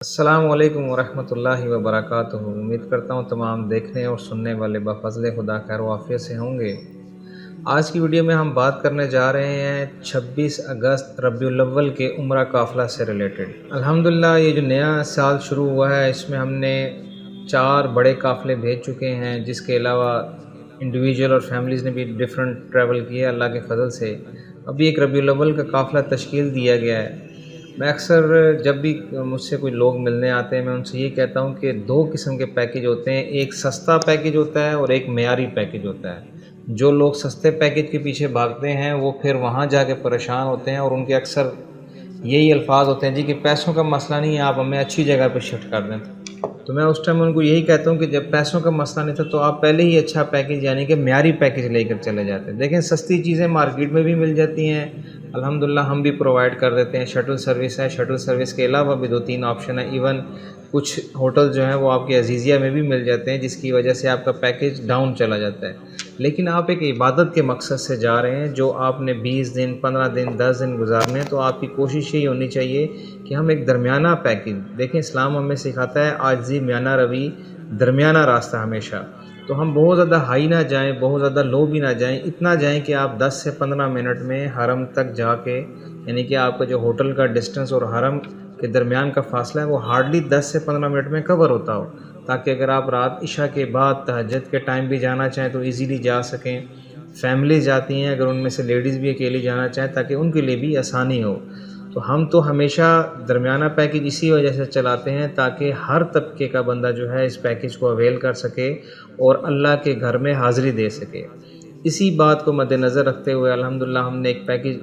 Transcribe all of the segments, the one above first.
السلام علیکم ورحمۃ اللہ وبرکاتہ۔ امید کرتا ہوں تمام دیکھنے اور سننے والے بفضل خدا خیر و عافیت سے ہوں گے۔ آج کی ویڈیو میں ہم بات کرنے جا رہے ہیں 26 اگست ربیع الاول کے عمرہ قافلہ سے ریلیٹڈ۔ الحمدللہ یہ جو نیا سال شروع ہوا ہے اس میں ہم نے 4 بڑے قافلے بھیج چکے ہیں، جس کے علاوہ انڈیویجول اور فیملیز نے بھی ڈیفرنٹ ٹریول کیا اللہ کے فضل سے۔ ابھی ایک ربیع الاول کا قافلہ تشکیل دیا گیا ہے۔ میں اکثر جب بھی مجھ سے کوئی لوگ ملنے آتے ہیں میں ان سے یہ کہتا ہوں کہ 2 قسم کے پیکیج ہوتے ہیں، ایک سستا پیکیج ہوتا ہے اور ایک معیاری پیکیج ہوتا ہے۔ جو لوگ سستے پیکیج کے پیچھے بھاگتے ہیں وہ پھر وہاں جا کے پریشان ہوتے ہیں اور ان کے اکثر یہی الفاظ ہوتے ہیں کہ پیسوں کا مسئلہ نہیں ہے، آپ ہمیں اچھی جگہ پہ شفٹ کر دیں۔ تو میں اس ٹائم ان کو یہی کہتا ہوں کہ جب پیسوں کا مسئلہ نہیں تھا تو آپ پہلے ہی اچھا پیکیج یعنی کہ معیاری پیکیج لے کر چلے جاتے ہیں۔ دیکھیں سستی چیزیں مارکیٹ میں بھی مل جاتی ہیں، الحمدللہ ہم بھی پرووائڈ کر دیتے ہیں۔ شٹل سروس ہے، شٹل سروس کے علاوہ بھی 2-3 آپشن ہیں، ایون کچھ ہوٹل جو ہیں وہ آپ کے عزیزیہ میں بھی مل جاتے ہیں، جس کی وجہ سے آپ کا پیکیج ڈاؤن چلا جاتا ہے۔ لیکن آپ ایک عبادت کے مقصد سے جا رہے ہیں، جو آپ نے 20 دن 15 دن 10 دن گزارنے ہیں، تو آپ کی کوشش یہی ہونی چاہیے کہ ہم ایک درمیانہ پیکیج دیکھیں۔ اسلام ہمیں سکھاتا ہے عاجزی، میانہ روی، درمیانہ راستہ ہمیشہ۔ تو ہم بہت زیادہ ہائی نہ جائیں، بہت زیادہ لو بھی نہ جائیں، اتنا جائیں کہ آپ 10 سے 15 منٹ میں حرم تک جا کے، یعنی کہ آپ کا جو ہوٹل کا ڈسٹنس اور حرم کے درمیان کا فاصلہ ہے وہ ہارڈلی 10 سے 15 منٹ میں کور ہوتا ہو، تاکہ اگر آپ رات عشاء کے بعد تہجد کے ٹائم بھی جانا چاہیں تو ایزیلی جا سکیں۔ فیملیز جاتی ہیں اگر ان میں سے لیڈیز بھی اکیلی جانا چاہیں تاکہ ان کے لیے بھی آسانی ہو۔ تو ہم تو ہمیشہ درمیانہ پیکیج اسی وجہ سے چلاتے ہیں تاکہ ہر طبقے کا بندہ جو ہے اس پیکیج کو اویل کر سکے اور اللہ کے گھر میں حاضری دے سکے۔ اسی بات کو مد نظر رکھتے ہوئے الحمدللہ ہم نے ایک پیکیج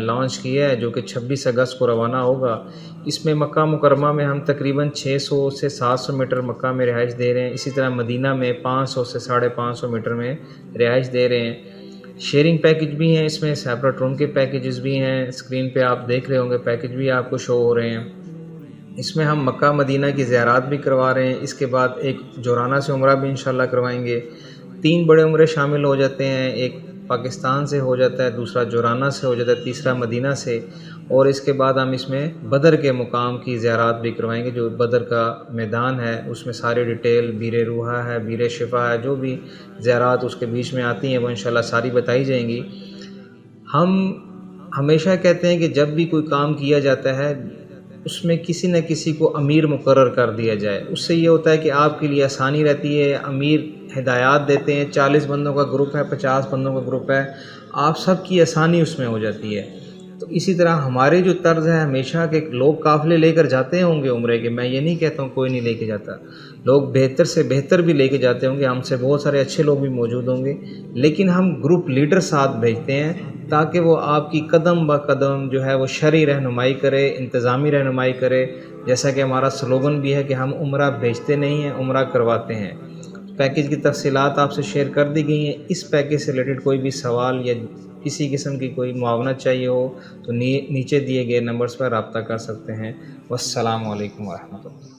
لانچ کیا ہے جو کہ 26 اگست کو روانہ ہوگا۔ اس میں مکہ مکرمہ میں ہم تقریباً 600 سے 700 میٹر مکہ میں رہائش دے رہے ہیں، اسی طرح مدینہ میں 500 سے 550 میٹر میں رہائش دے رہے ہیں۔ شیئرنگ پیکیج بھی ہیں اس میں، سیپریٹ روم کے پیکیجز بھی ہیں، اسکرین پہ آپ دیکھ رہے ہوں گے پیکیج بھی آپ کو شو ہو رہے ہیں۔ اس میں ہم مکہ مدینہ کی زیارات بھی کروا رہے ہیں، اس کے بعد ایک جورانہ سے عمرہ بھی انشاءاللہ کروائیں گے۔ 3 بڑے عمرے شامل ہو جاتے ہیں، ایک پاکستان سے ہو جاتا ہے، دوسرا جورانہ سے ہو جاتا ہے، تیسرا مدینہ سے، اور اس کے بعد ہم اس میں بدر کے مقام کی زیارات بھی کروائیں گے۔ جو بدر کا میدان ہے اس میں ساری ڈیٹیل، بیر روحہ ہے، بیر شفا ہے، جو بھی زیارات اس کے بیچ میں آتی ہیں وہ انشاءاللہ ساری بتائی جائیں گی۔ ہم ہمیشہ کہتے ہیں کہ جب بھی کوئی کام کیا جاتا ہے اس میں کسی نہ کسی کو امیر مقرر کر دیا جائے، اس سے یہ ہوتا ہے کہ آپ کے لیے آسانی رہتی ہے۔ امیر ہدایات دیتے ہیں، 40 بندوں کا گروپ ہے، 50 بندوں کا گروپ ہے، آپ سب کی آسانی اس میں ہو جاتی ہے۔ تو اسی طرح ہمارے جو طرز ہے ہمیشہ کہ لوگ قافلے لے کر جاتے ہوں گے عمرے کے، میں یہ نہیں کہتا ہوں کوئی نہیں لے کے جاتا، لوگ بہتر سے بہتر بھی لے کے جاتے ہوں گے، ہم سے بہت سارے اچھے لوگ بھی موجود ہوں گے، لیکن ہم گروپ لیڈر ساتھ بھیجتے ہیں تاکہ وہ آپ کی قدم با قدم جو ہے وہ شرعی رہنمائی کرے، انتظامی رہنمائی کرے۔ جیسا کہ ہمارا سلوگن بھی ہے کہ ہم عمرہ بھیجتے نہیں ہیں، عمرہ کرواتے ہیں۔ پیکیج کی تفصیلات آپ سے شیئر کر دی گئی ہیں۔ اس پیکیج سے ریلیٹڈ کوئی بھی سوال یا کسی قسم کی کوئی معاونت چاہیے ہو تو نیچے دیے گئے نمبرز پر رابطہ کر سکتے ہیں۔ والسلام علیکم ورحمۃ اللہ۔